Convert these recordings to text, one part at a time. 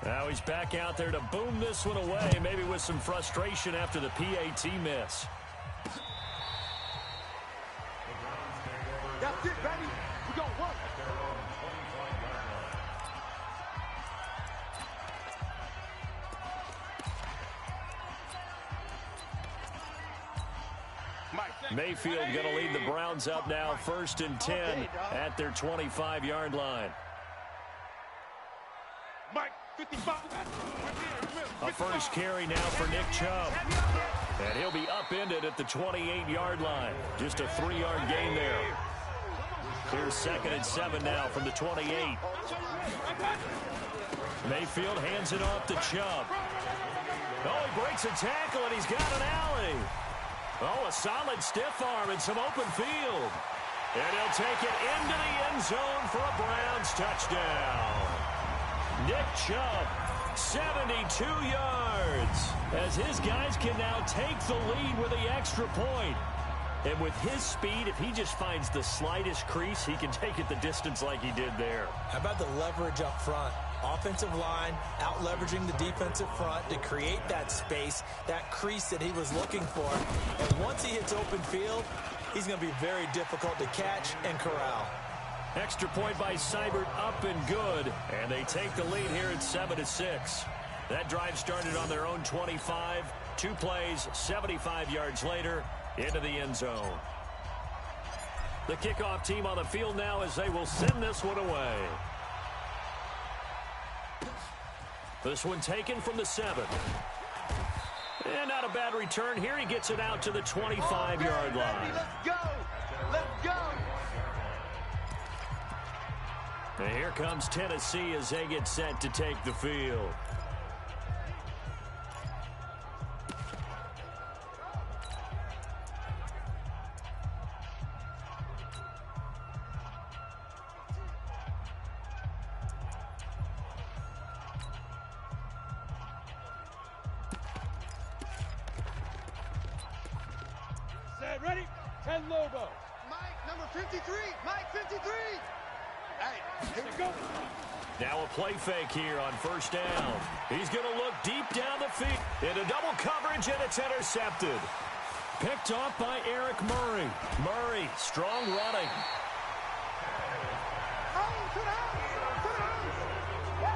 Now he's back out there to boom this one away, maybe with some frustration after the PAT miss. That's it, baby. We gonna work. Mayfield going to lead the Browns up now, 1st and 10 at their 25-yard line. A first carry now for Nick Chubb. And he'll be upended at the 28-yard line. Just a 3-yard gain there. Here's 2nd and 7 now from the 28. Mayfield hands it off to Chubb. Oh, he breaks a tackle, and he's got an alley. Oh, a solid stiff arm and some open field. And he'll take it into the end zone for a Browns touchdown. Nick Chubb, 72 yards, as his guys can now take the lead with the extra point. And with his speed, if he just finds the slightest crease, he can take it the distance like he did there. How about the leverage up front? Offensive line out leveraging the defensive front to create that space, that crease that he was looking for. And once he hits open field, he's going to be very difficult to catch and corral. Extra point by Seibert, up and good. And they take the lead here at 7-6. That drive started on their own 25. 2 plays, 75 yards later, into the end zone. The kickoff team on the field now as they will send this one away. This one taken from the 7. And not a bad return here. He gets it out to the 25-yard line. Let's go. Let's go. And here comes Tennessee as they get set to take the field. Ready? 10 Lobo. Mike, number 53. Mike, 53. Hey, here we go. Now a play fake here on 1st down. He's going to look deep down the field. Into double coverage, and it's intercepted. Picked off by Eric Murray. Murray, strong running.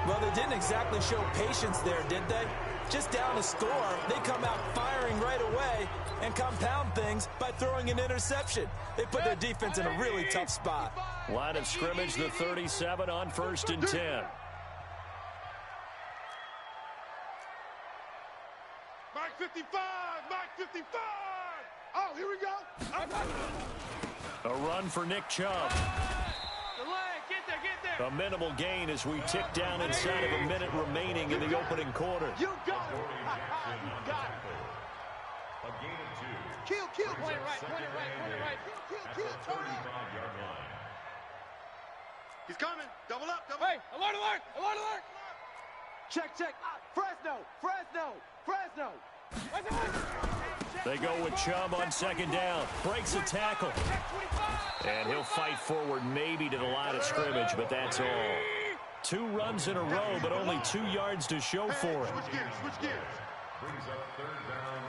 Well, they didn't exactly show patience there, did they? Just down a score, they come out firing right away and compound things by throwing an interception. They put their defense in a really tough spot. Line of scrimmage, the 37 on 1st and 10. Mike 55! Mike 55! Oh, here we go. A run for Nick Chubb. Get there. A minimal gain as we tick down inside of a minute remaining in the opening quarter. You got it. You got it. A gain of 2. Kill. Point it right. Kill. Turn up. He's coming. Double up. Hey, alert. Check. Fresno. They go with Chubb on 2nd down. Breaks a tackle. And he'll fight forward maybe to the line of scrimmage, but that's all. 2 runs in a row, but only 2 yards to show for it. Switch gears. Brings up 3rd down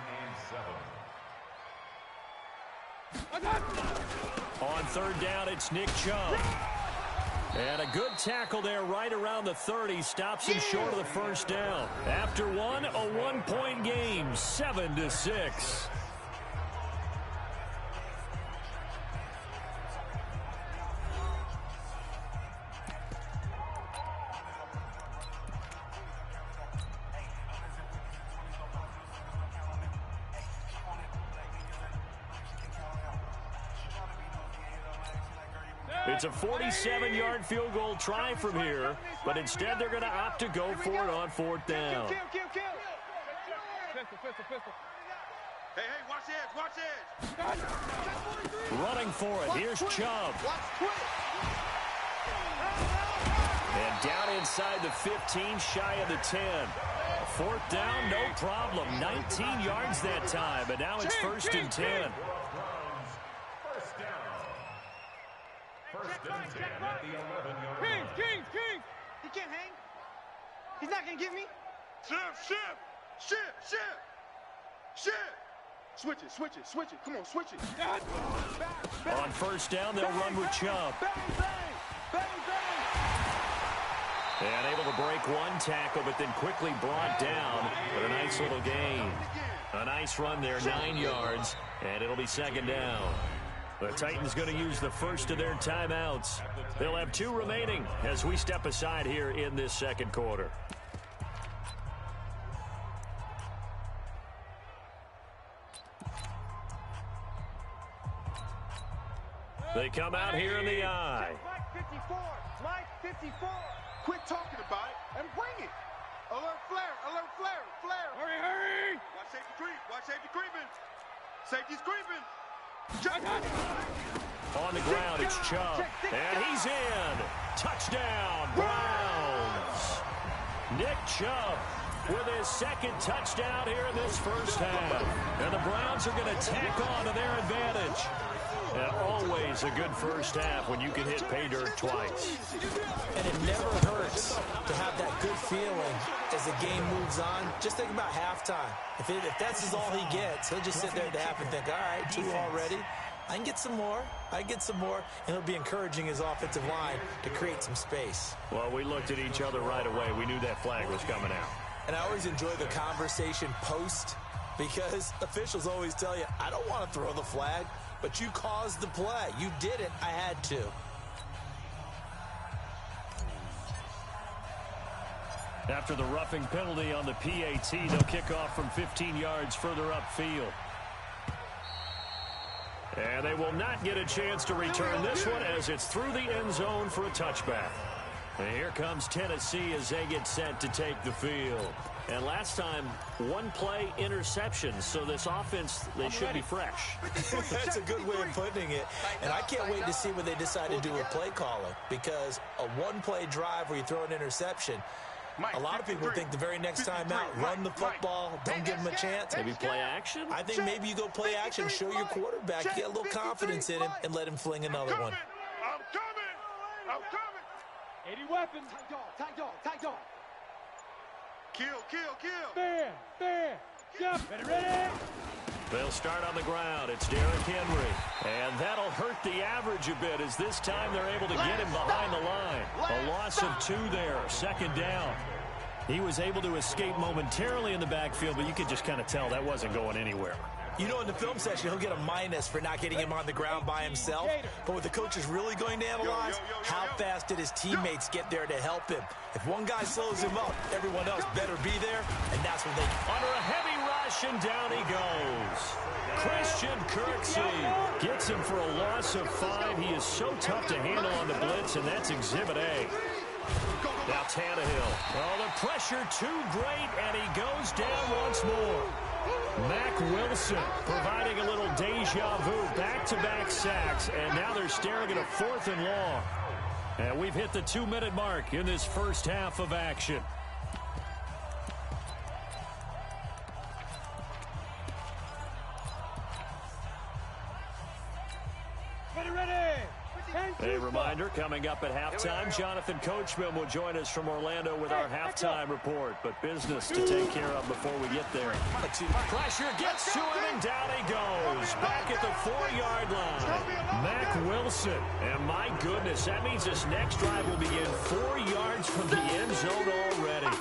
and 7. On 3rd down, it's Nick Chubb. And a good tackle there right around the 30. Stops him short of the 1st down. After one, a 1-point game, 7-6. It's a 47-yard field goal try from here, but instead they're going to opt to go for it on 4th down. Pistol. Hey, watch edge. Running for it, here's Chubb. And down inside the 15, shy of the 10. 4th down, no problem. 19 yards that time, but now it's 1st and 10. First and 10 at the 11-yard line. King. He can't hang. He's not going to get me. Shift. Switch it. Come on, switch it. On first down, they'll run with Chubb. Bang. And able to break one tackle, but then quickly brought down. But a nice little gain. A nice run there, 9 yards, and it'll be second down. The Titans going to use the first of their timeouts. They'll have 2 remaining as we step aside here in this second quarter. They come out here in the eye. Mike 54. Quit talking about it and bring it. Alert flare. Hurry. Watch safety creeping. Safety's creeping. On the ground, it's Chubb. And he's in. Touchdown, Browns. Nick Chubb with his second touchdown here in this first half. And the Browns are going to tack on to their advantage. And always a good first half when you can hit pay dirt twice. And it never hurts to have that good feeling as the game moves on. Just think about halftime. If that's all he gets, he'll just sit there at the half and think, all right, 2 already. I can get some more. And he'll be encouraging his offensive line to create some space. Well, we looked at each other right away. We knew that flag was coming out. And I always enjoy the conversation post because officials always tell you, I don't want to throw the flag. But you caused the play. You did it. I had to. After the roughing penalty on the PAT, they'll kick off from 15 yards further upfield. And they will not get a chance to return this one as it's through the end zone for a touchback. And here comes Tennessee as they get set to take the field. And last time, 1 play interception, so this offense, they should be fresh. That's a good way of putting it. And I can't wait to see what they decide to do with play calling, because a 1-play drive where you throw an interception, a lot of people think the very next time out, run the football, don't give them a chance. Maybe play action? I think maybe you go play action, show your quarterback, get a little confidence in him, and let him fling another one. I'm coming. 80 weapons. Tight dog. Kill. Fair. Jump. Ready. They'll start on the ground. It's Derrick Henry. And that'll hurt the average a bit as this time they're able to get him behind the line. A loss of 2 there, second down. He was able to escape momentarily in the backfield, but you could just kind of tell that wasn't going anywhere. You know, in the film session, he'll get a minus for not getting him on the ground by himself. But what the coach is really going to analyze, how fast did his teammates get there to help him? If one guy slows him up, everyone else better be there, and that's when they... Under a heavy rush, and down he goes. Christian Kirksey gets him for a loss of 5. He is so tough to handle on the blitz, and that's Exhibit A. Now Tannehill. Oh, the pressure too great, and he goes down once more. Mack Wilson providing a little deja vu, back-to-back sacks, and now they're staring at a 4th and long. And we've hit the 2-minute mark in this first half of action. Ready. A reminder, coming up at halftime, Jonathan Coachman will join us from Orlando with our halftime report. But business to take care of before we get there. Pressure gets to him, and down he goes. Back at the 4-yard line. Mack Wilson. And my goodness, that means this next drive will begin 4 yards from the end zone already.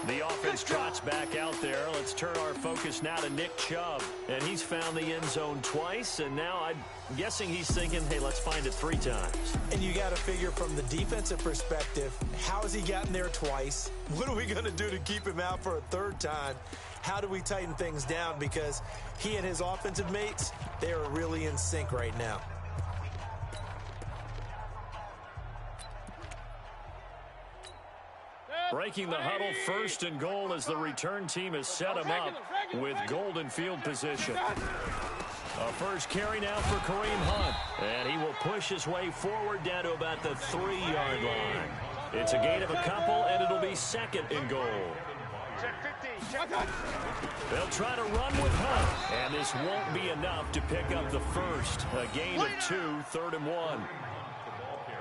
The offense trots back out there. Let's turn our focus now to Nick Chubb. And he's found the end zone twice, and now I'm guessing he's thinking, hey, let's find it 3 times. And you got to figure from the defensive perspective, how has he gotten there twice? What are we going to do to keep him out for a 3rd time? How do we tighten things down? Because he and his offensive mates, they are really in sync right now. Breaking the huddle, 1st and goal as the return team has set him up with golden field position. A first carry now for Kareem Hunt. And he will push his way forward down to about the 3-yard line. It's a gain of a couple, and it'll be 2nd and goal. They'll try to run with Hunt, and this won't be enough to pick up the first. A gain of 2, 3rd and 1.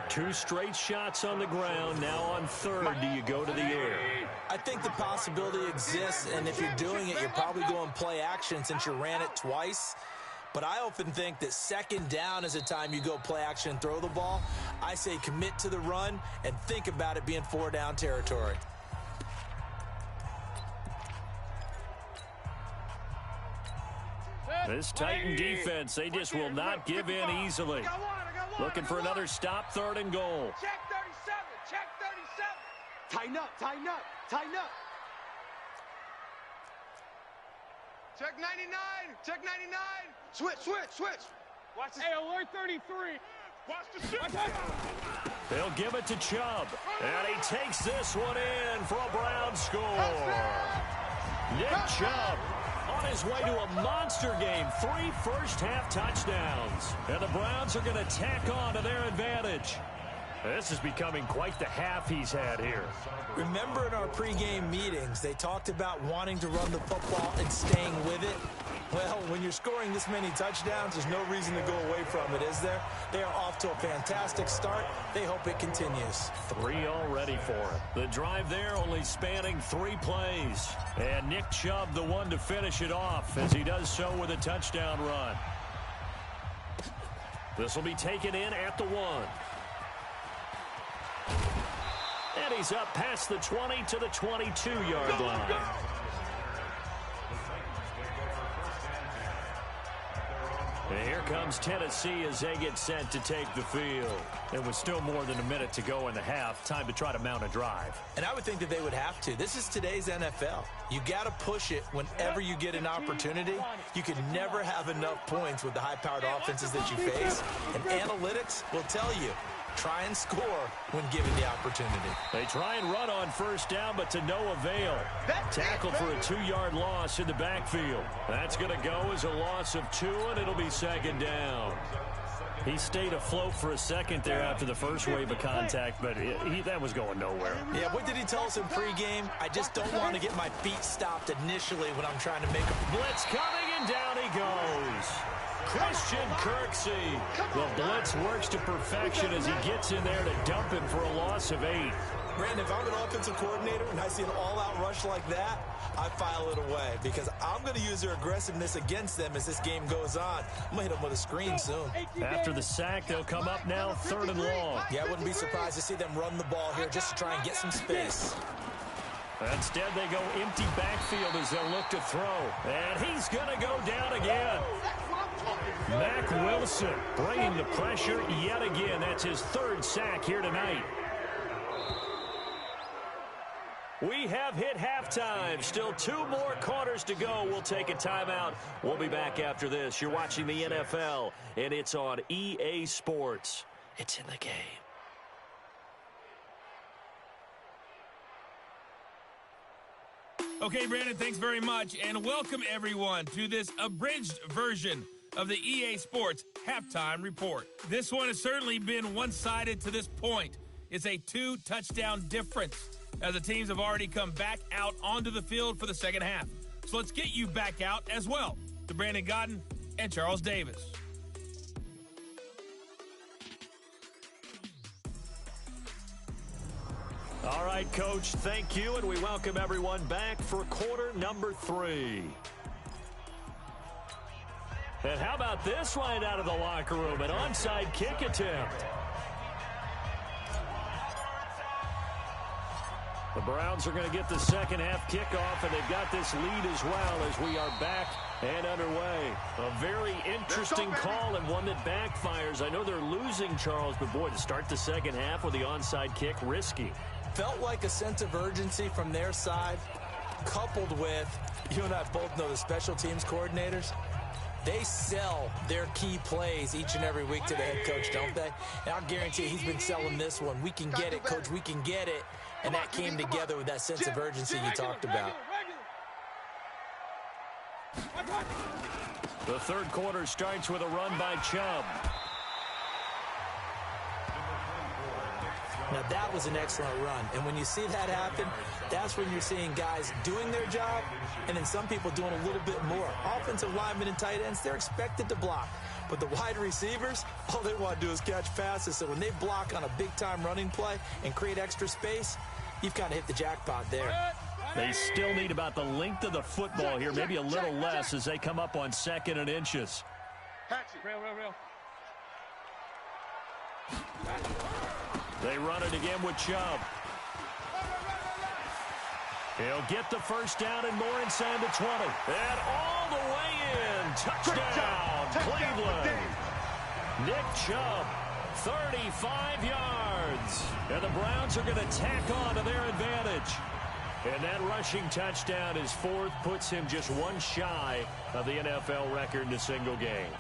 2 straight shots on the ground. Now on third, do you go to the air? I think the possibility exists, and if you're doing it, you're probably going play action since you ran it twice. But I often think that second down is a time you go play action and throw the ball. I say commit to the run and think about it being 4-down territory. This Titan defense, they just will not give in easily. Looking for another stop, 3rd and goal. Check 37, check 37. Tighten up, tighten up, tighten up. Check 99, check 99. Switch, switch, switch. Watch this. Hey, alert 33. Watch the shit. They'll give it to Chubb. And he takes this one in for a Brown score. Nick Chubb on his way to a monster game. 3 first-half touchdowns. And the Browns are going to tack on to their advantage. This is becoming quite the half he's had here. Remember in our pregame meetings, they talked about wanting to run the football and staying with it? Well, when you're scoring this many touchdowns, there's no reason to go away from it, is there? They are off to a fantastic start. They hope it continues. 3 already for him. The drive there only spanning 3 plays. And Nick Chubb, the one to finish it off, as he does so with a touchdown run. This will be taken in at the 1. And he's up past the 20 to the 22-yard line. And here comes Tennessee as they get set to take the field. And with still more than a minute to go in the half, time to try to mount a drive. And I would think that they would have to. This is today's NFL. You got to push it whenever you get an opportunity. You can never have enough points with the high-powered offenses that you face. And analytics will tell you, try and score when given the opportunity. They try and run on first down, but to no avail. Tackle for a 2-yard loss in the backfield. That's going to go as a loss of 2, and it'll be 2nd down. He stayed afloat for a second there after the first wave of contact, but that was going nowhere. Yeah, what did he tell us in pregame? I just don't want to get my feet stopped initially when I'm trying to make a blitz coming, and down he goes. Christian Kirksey. The blitz works to perfection as he gets in there to dump him for a loss of 8. Brandon, if I'm an offensive coordinator and I see an all-out rush like that, I file it away because I'm going to use their aggressiveness against them as this game goes on. I'm going to hit them with a screen soon. After the sack, they'll come up now 3rd and long. Yeah, I wouldn't be surprised to see them run the ball here just to try and get some space. Instead, they go empty backfield as they'll look to throw. And he's going to go down again. Mack Wilson bringing the pressure yet again. That's his 3rd sack here tonight. We have hit halftime. Still 2 more quarters to go. We'll take a timeout. We'll be back after this. You're watching the NFL, and it's on EA Sports. It's in the game. Okay, Brandon, thanks very much, and welcome everyone to this abridged version of the EA Sports Halftime Report. This one has certainly been one-sided to this point. It's a 2-touchdown difference as the teams have already come back out onto the field for the second half. So let's get you back out as well to Brandon Godden and Charles Davis. All right, Coach, thank you, and we welcome everyone back for quarter number 3. And how about this line out of the locker room? An onside kick attempt. The Browns are going to get the second half kickoff, and they've got this lead as well as we are back and underway. A very interesting call and one that backfires. I know they're losing, Charles, but boy, to start the second half with the onside kick, risky. Felt like a sense of urgency from their side, coupled with, you and I both know the special teams coordinators. They sell their key plays each and every week to the head coach, don't they? And I'll guarantee you he's been selling this one. We can get it, Coach, we can get it. And that came together with that sense of urgency you talked about. The third quarter starts with a run by Chubb. Now, that was an excellent run. And when you see that happen, that's when you're seeing guys doing their job and then some people doing a little bit more. Offensive linemen and tight ends, they're expected to block. But the wide receivers, all they want to do is catch passes. So when they block on a big-time running play and create extra space, you've kind of hit the jackpot there. They still need about the length of the football here, maybe a little less as they come up on 2nd and inches. Real. They run it again with Chubb. He'll get the first down and more inside the 20. And all the way in. Touchdown, Cleveland. Nick Chubb, 35 yards. And the Browns are going to tack on to their advantage. And that rushing touchdown is 4th, puts him just one shy of the NFL record in a single game.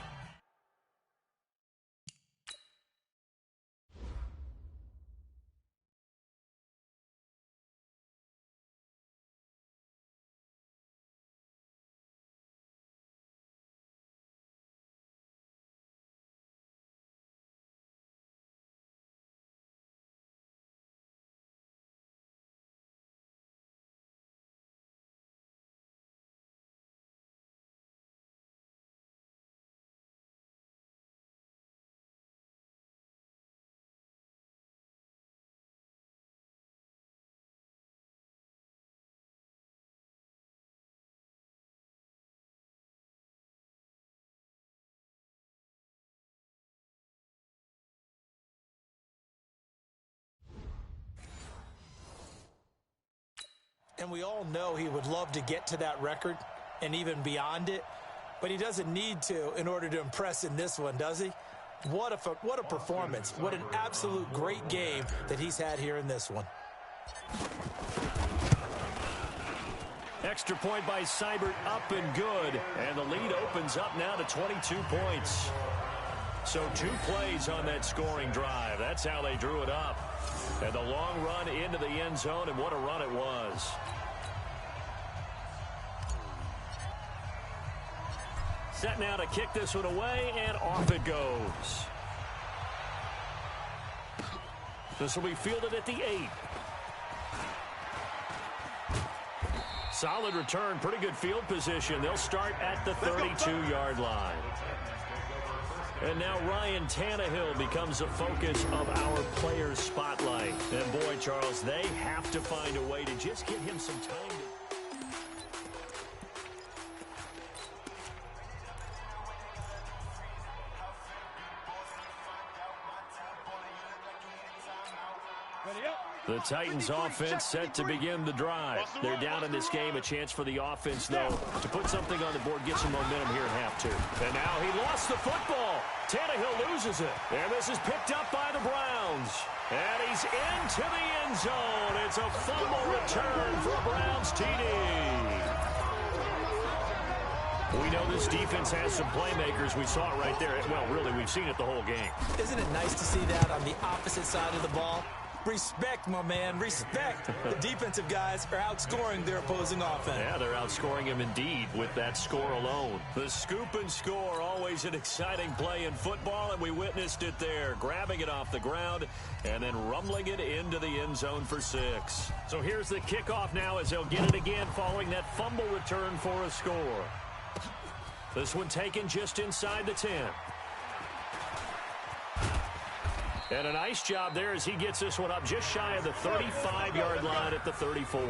And we all know he would love to get to that record and even beyond it, but he doesn't need to in order to impress in this one, does he? What a performance. What an absolute great game that he's had here in this one. Extra point by Seibert, up and good. And the lead opens up now to 22 points. So 2 plays on that scoring drive. That's how they drew it up. And the long run into the end zone, and what a run it was. Set now to kick this one away, and off it goes. This will be fielded at the 8. Solid return, pretty good field position. They'll start at the 32-yard line. And now Ryan Tannehill becomes the focus of our players' spotlight. And boy, Charles, they have to find a way to just get him some time to... The Titans offense set to begin the drive. They're down in this game. A chance for the offense, though, to put something on the board, get some momentum here at half 2. And now he lost the football. Tannehill loses it. And this is picked up by the Browns. And he's into the end zone. It's a fumble return for a Browns TD. We know this defense has some playmakers. We saw it right there. Well, really, we've seen it the whole game. Isn't it nice to see that on the opposite side of the ball? Respect, my man, respect. The defensive guys are outscoring their opposing offense. Yeah, they're outscoring him indeed with that score alone. The scoop and score, always an exciting play in football, and we witnessed it there, grabbing it off the ground and then rumbling it into the end zone for 6. So here's the kickoff now as they'll get it again following that fumble return for a score. This one taken just inside the 10. And a nice job there as he gets this one up just shy of the 35-yard line at the 34.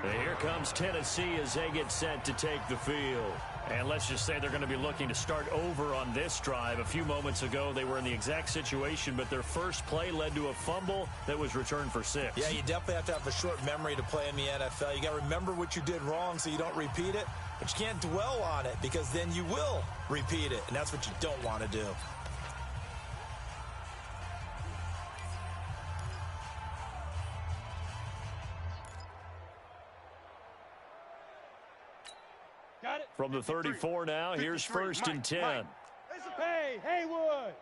And here comes Tennessee as they get set to take the field. And let's just say they're going to be looking to start over on this drive. A few moments ago, they were in the exact situation, but their first play led to a fumble that was returned for 6. Yeah, you definitely have to have a short memory to play in the NFL. You got to remember what you did wrong so you don't repeat it, but you can't dwell on it because then you will repeat it, and that's what you don't want to do. From the 34 now, here's 1st and 10. Hey, Haywood!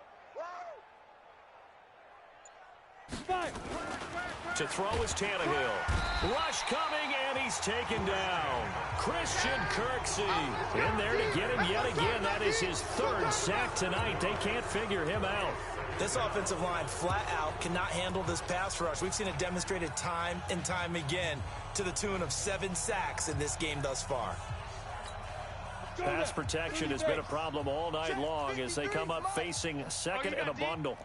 To throw is Tannehill. Rush coming, and he's taken down. Christian Kirksey in there to get him yet again. That is his 3rd sack tonight. They can't figure him out. This offensive line flat out cannot handle this pass rush. We've seen it demonstrated time and time again to the tune of 7 sacks in this game thus far. Pass protection has been a problem all night long as they come up facing second and a bundle.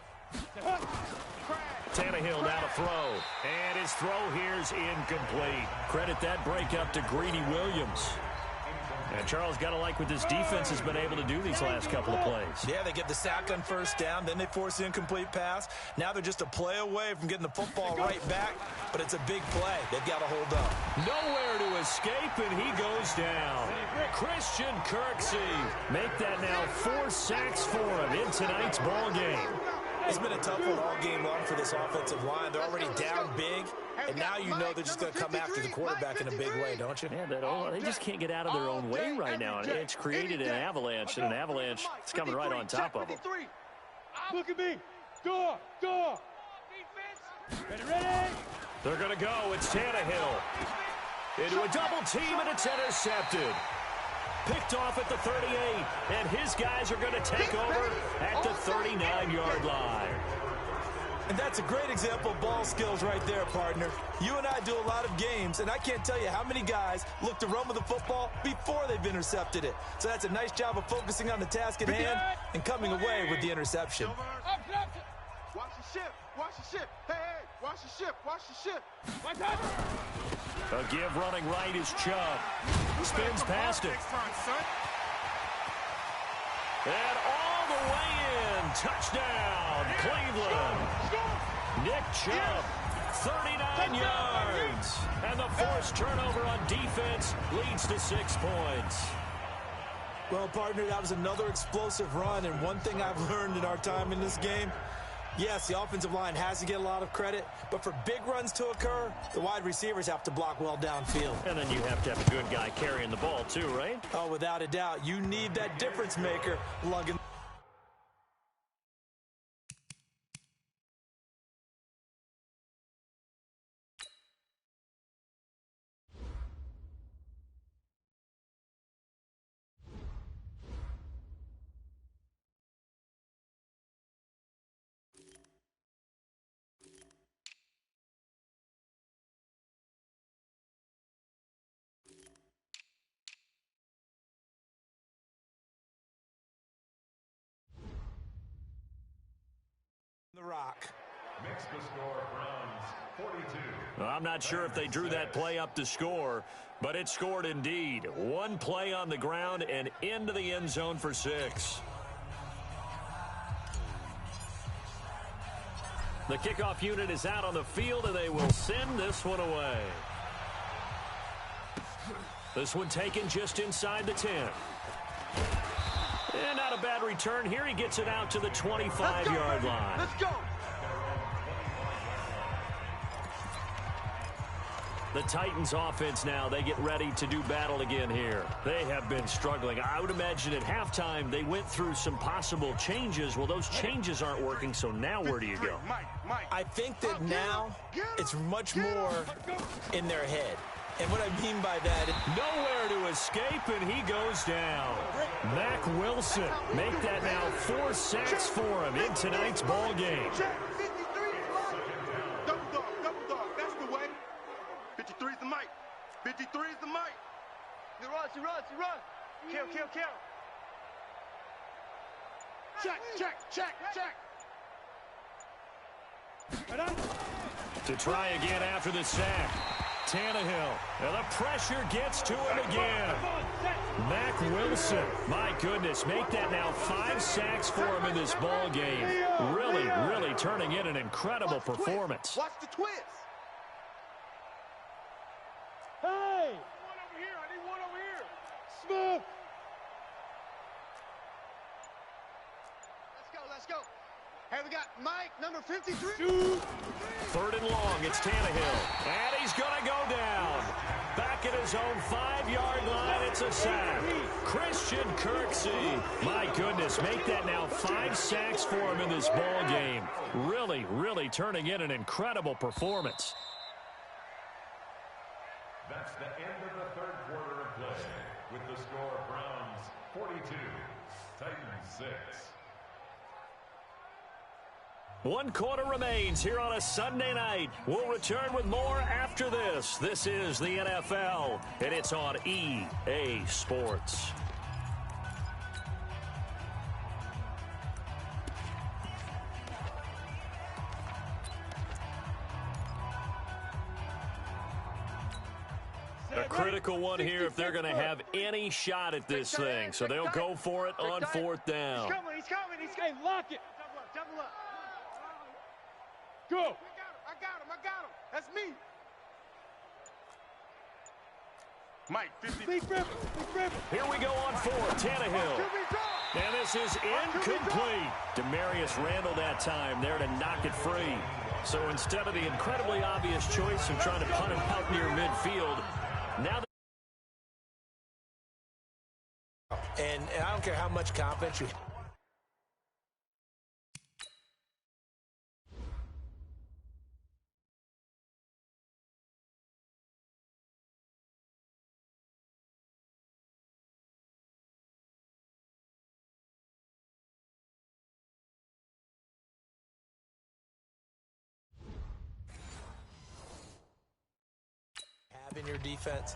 Tannehill now to throw. And his throw here's incomplete. Credit that breakup to Greedy Williams. And Charles, got to like what this defense has been able to do these last couple of plays. Yeah, they get the sack on first down, then they force the incomplete pass. Now they're just a play away from getting the football right back, but it's a big play. They've got to hold up. Nowhere to escape, and he goes down. Christian Kirksey. Make that now 4 sacks for him in tonight's ball game. It's been a tough one all game long for this offensive line. They're already down big, and now you know they're just going to come after the quarterback in a big way, don't you? Yeah, they just can't get out of their own way right now. It's created an avalanche, and an avalanche is coming right on top of them. Look at me. Door. Ready. They're going to go. It's Tannehill. Into a double team, and it's intercepted. Picked off at the 38, and his guys are going to take over at the 39-yard line. And that's a great example of ball skills right there, partner. You and I do a lot of games, and I can't tell you how many guys look to run with the football before they've intercepted it. So that's a nice job of focusing on the task at hand and coming away with the interception. Watch the ship. Hey, watch the ship. A give running right is Chubb. Spins past it. And all the way in. Touchdown, Cleveland. Nick Chubb, 39 yards. And the forced turnover on defense leads to 6 points. Well, partner, that was another explosive run, and one thing I've learned in our time in this game, yes, the offensive line has to get a lot of credit, but for big runs to occur, the wide receivers have to block well downfield. And then you have to have a good guy carrying the ball too, right? Oh, without a doubt. You need that difference maker lugging. The rock. Makes the score Browns 42. Well, I'm not sure if they drew that play up to score, but it scored indeed. One play on the ground and into the end zone for 6. The kickoff unit is out on the field, and they will send this one away. This one taken just inside the 10. And not a bad return here. He gets it out to the 25-yard line. Let's go. The Titans offense now, they get ready to do battle again here. They have been struggling. I would imagine at halftime they went through some possible changes. Well, those changes aren't working, so now where do you go? I think that now it's much more in their head. And what I mean by that, nowhere to escape, and he goes down. Mack Wilson, make that now 4 sacks for him in tonight's ball game. Double dog, that's the way. 53's the mic. 53's the mic. He runs. Kill. Check. To try again after the sack. Tannehill, and the pressure gets to him again. Mack Wilson, my goodness, make that now 5 sacks for him in this ball game. Really turning in an incredible performance. Watch the twist. Hey! One over here. I need one over here. Smooth. Let's go. Hey, we got Mike, number 53. 3rd and long, it's Tannehill. And he's going to go down. Back at his own 5-yard line, it's a sack. Christian Kirksey. My goodness, make that now 5 sacks for him in this ball game. Really turning in an incredible performance. That's the end of the 3rd quarter of play. With the score Browns 42, Titans 6. 1 quarter remains here on a Sunday night. We'll return with more after this. This is the NFL, and it's on EA Sports. A critical one here if they're going to have any shot at this thing. So they'll go for it on fourth down. He's coming, he's coming, he's coming. Hey, lock it. Double up. Go. I got him. That's me. Mike, 50. Big river. Here we go on fourth. Tannehill. And this is incomplete. Demarius Randall that time there to knock it free. So instead of the incredibly obvious choice of trying to punt him out near midfield, now And I don't care how much confidence you have in your defense.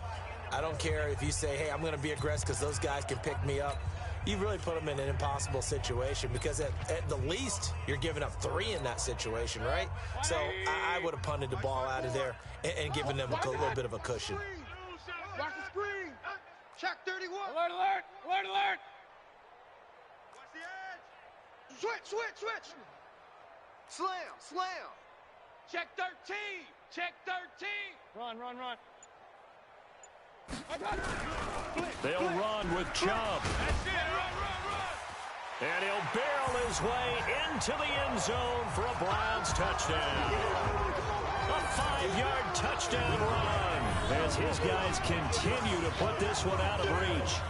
I don't care if you say, hey, I'm going to be aggressive because those guys can pick me up. You really put them in an impossible situation because at the least you're giving up 3 in that situation, right? So I would have punted the ball out of there and given them a little bit of a cushion. Watch the screen. Check 31. Alert. Watch the edge. Switch. Slam. Check 13. Run. I got it. they'll run with Chubb. That's it. Run. And he'll barrel his way into the end zone for a Browns touchdown. A 5-yard touchdown run as his guys continue to put this one out of reach.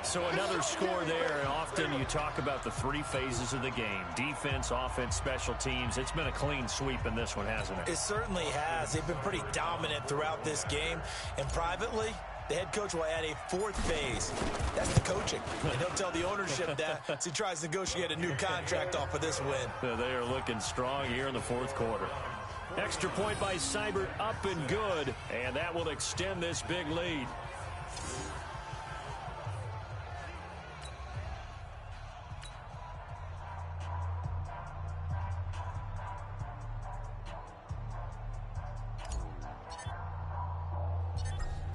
So another score there. Often you talk about the 3 phases of the game: defense, offense, special teams. It's been a clean sweep in this one, hasn't it? It certainly has. They've been pretty dominant throughout this game. And privately, the head coach will add a 4th phase. That's the coaching. And he'll tell the ownership that as he tries to negotiate a new contract off of this win. They are looking strong here in the 4th quarter. Extra point by Seibert, up and good. And that will extend this big lead.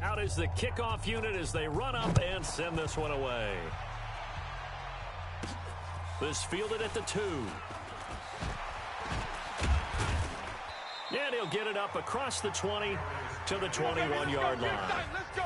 Out is the kickoff unit as they run up and send this one away. This fielded at the 2. And he'll get it up across the 20 to the 21-yard line. Let's go.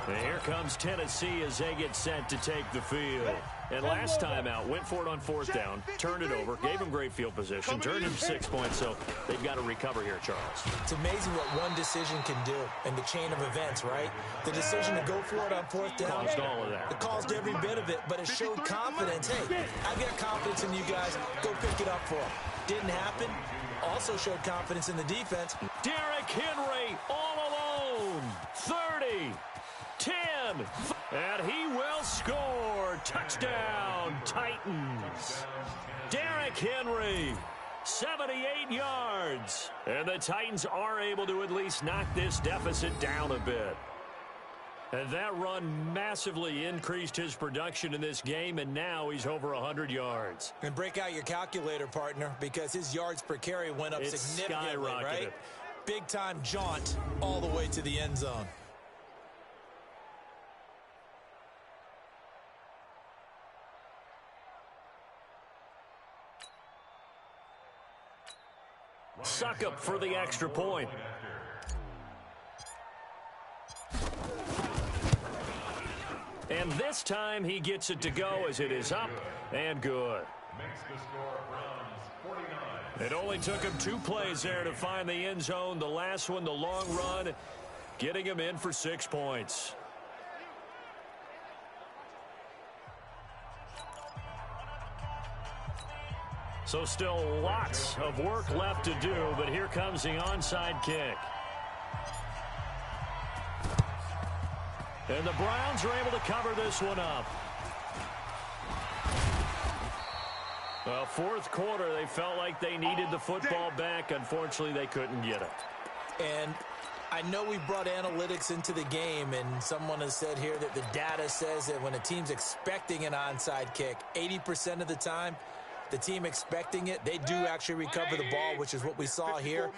And here comes Tennessee as they get set to take the field. And last time out, went for it on 4th down, turned it over, gave him great field position, turned him 6 points, so they've got to recover here, Charles. It's amazing what one decision can do in the chain of events, right? The decision to go for it on 4th down. Caused all of that. It caused every bit of it, but it showed confidence. Hey, I've got confidence in you guys. Go pick it up for them. Didn't happen. Also showed confidence in the defense. Derrick Henry all alone. 30. 10, and he will score. Touchdown, Titans. Derrick Henry, 78 yards. And the Titans are able to at least knock this deficit down a bit. And that run massively increased his production in this game, and now he's over 100 yards. And break out your calculator, partner, because his yards per carry went up significantly, right? Big-time jaunt all the way to the end zone. Suckup for the extra point. And this time he gets it to go as it is up and good. Makes the score Browns 49. It only took him 2 plays there to find the end zone. The last one, the long run, getting him in for 6 points. So still lots of work left to do, but here comes the onside kick. And the Browns are able to cover this one up. Well, 4th quarter, they felt like they needed the football back. Unfortunately, they couldn't get it. And I know we brought analytics into the game, and someone has said here that the data says that when a team's expecting an onside kick, 80% of the time, the team expecting it, they do actually recover the ball, which is what we saw here.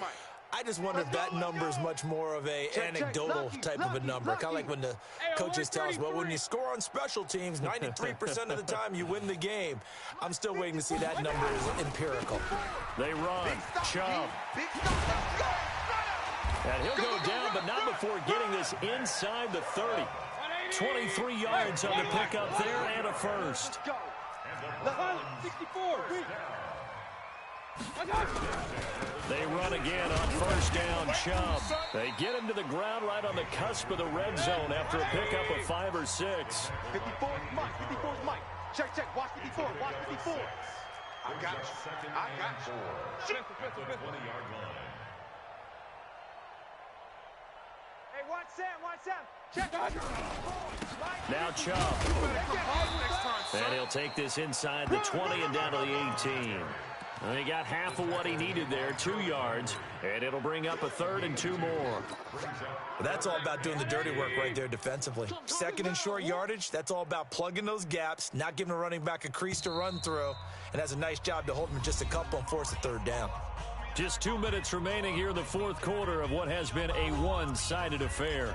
I just wonder if that number is much more of a anecdotal type of a number. Kind of like when the coaches tell us, well, when you score on special teams, 93% of the time you win the game. I'm still waiting to see that number is empirical. They run. Chubb. And he'll go down, but not before getting this inside the 30. 23 yards on the pickup there and a first. 64. They run again on first down, Chubb. They get him to the ground right on the cusp of the red zone after a pickup of 5 or 6. 54 is Mike. 54 is Mike. Check, check. Watch 54. Watch 54. I got you. I got you. At the 20-yard line. Hey, watch Sam. Watch Sam. Check. Now Chubb. And he'll take this inside the 20 and down to the 18. And he got half of what he needed there, 2 yards, and it'll bring up a 3rd and 2 more. Well, that's all about doing the dirty work right there defensively. Second and short yardage, that's all about plugging those gaps, not giving a running back a crease to run through, and has a nice job to hold him just a couple and force a 3rd down. Just 2 minutes remaining here in the 4th quarter of what has been a one-sided affair.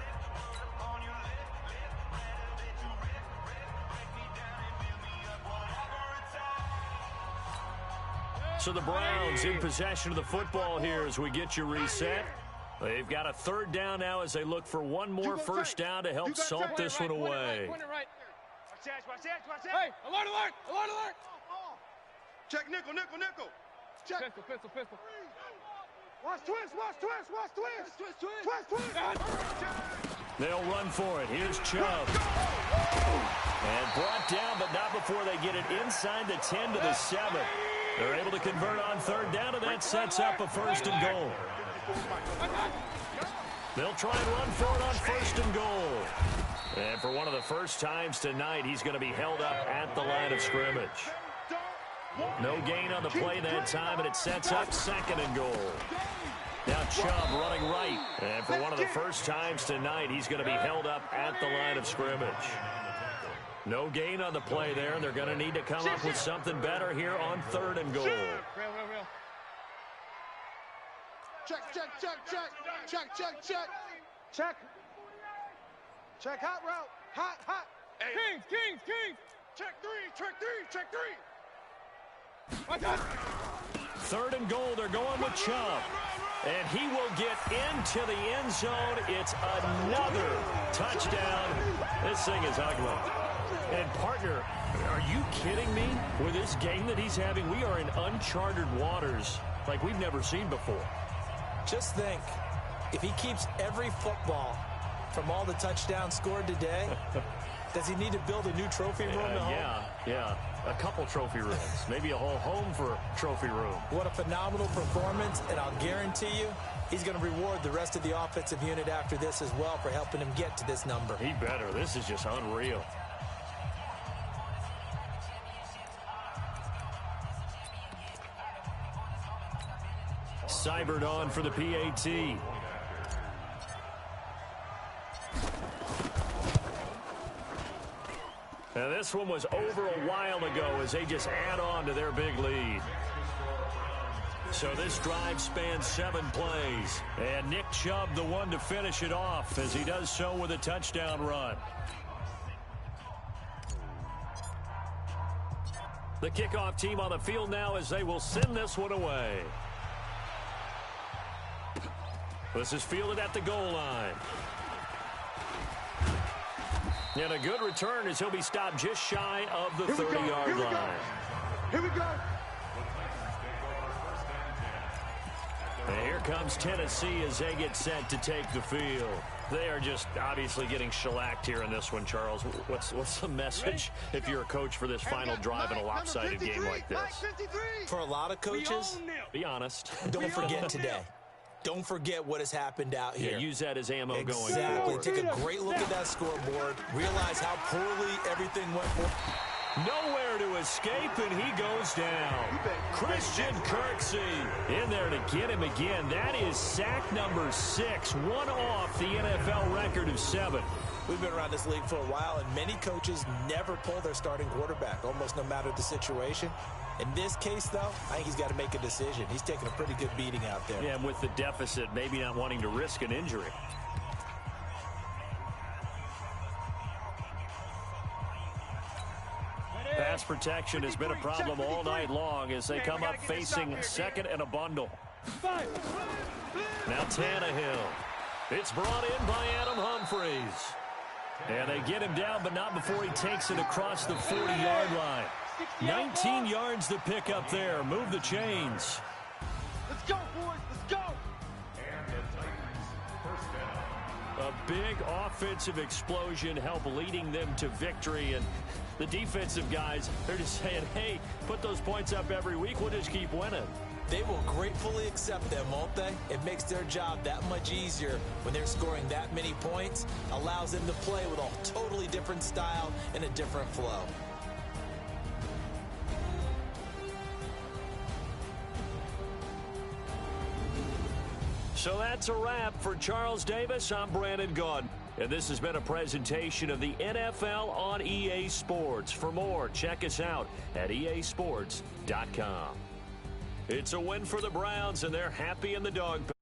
So the Browns in possession of the football here as we get you reset. They've got a 3rd down now as they look for one more first down to help salt this one away. Watch that. Hey, alert, alert, alert, alert. Check nickel, nickel, nickel. Check. Pistol. Watch twist. They'll run for it. Here's Chubb. And brought down, but not before they get it inside the 10 to the 7. They're able to convert on 3rd down, and that sets up a 1st and goal. They'll try and run for it on 1st and goal. And for one of the first times tonight, he's going to be held up at the line of scrimmage. No gain on the play that time, and it sets up 2nd and goal. Now Chubb running right. And for one of the first times tonight, he's going to be held up at the line of scrimmage. No gain on the play there, and they're going to need to come up with something better here on 3rd and goal. Real. Check, hot route. Hot. Hey. Kings. Check three. Watch out. 3rd and goal, they're going with Chubb. And he will get into the end zone. It's another touchdown. This thing is ugly. And, partner, are you kidding me? With this game that he's having, we are in uncharted waters like we've never seen before. Just think, if he keeps every football from all the touchdowns scored today, does he need to build a new trophy room at home? Yeah. A couple trophy rooms. Maybe a whole home for trophy room. What a phenomenal performance, and I'll guarantee you he's going to reward the rest of the offensive unit after this as well for helping him get to this number. He better. This is just unreal. Cybert on for the PAT. Now this one was over a while ago as they just add on to their big lead. So this drive spans 7 plays. And Nick Chubb the one to finish it off as he does so with a touchdown run. The kickoff team on the field now as they will send this one away. This is fielded at the goal line. And a good return as he'll be stopped just shy of the 30-yard line. Here we go. And here comes Tennessee as they get set to take the field. They are just obviously getting shellacked here in this one, Charles. What's the message if you're a coach for this final drive in a lopsided game like this? For a lot of coaches, be honest. don't forget today. Don't forget what has happened out here. Yeah, use that as ammo going Exactly. forward. Take a great look at that scoreboard. Realize how poorly everything went for. Nowhere to escape, and he goes down. Christian Kirksey in there to get him again. That is sack number 6, one off the NFL record of 7. We've been around this league for a while, and many coaches never pull their starting quarterback, almost no matter the situation. In this case, though, I think he's got to make a decision. He's taking a pretty good beating out there. Yeah, and with the deficit, maybe not wanting to risk an injury. Pass protection has been a problem all night long as they come up facing second and a bundle. Now Tannehill. It's brought in by Adam Humphries. And they get him down, but not before he takes it across the 40-yard line. 19 yards to pick up there. Move the chains. Let's go, boys. Let's go. And the Titans first down. A big offensive explosion helped leading them to victory. And the defensive guys, they're just saying, hey, put those points up every week. We'll just keep winning. They will gratefully accept them, won't they? It makes their job that much easier when they're scoring that many points. Allows them to play with a totally different style and a different flow. So that's a wrap for Charles Davis. I'm Brandon Gunn. And this has been a presentation of the NFL on EA Sports. For more, check us out at easports.com. It's a win for the Browns, and they're happy in the dog pound.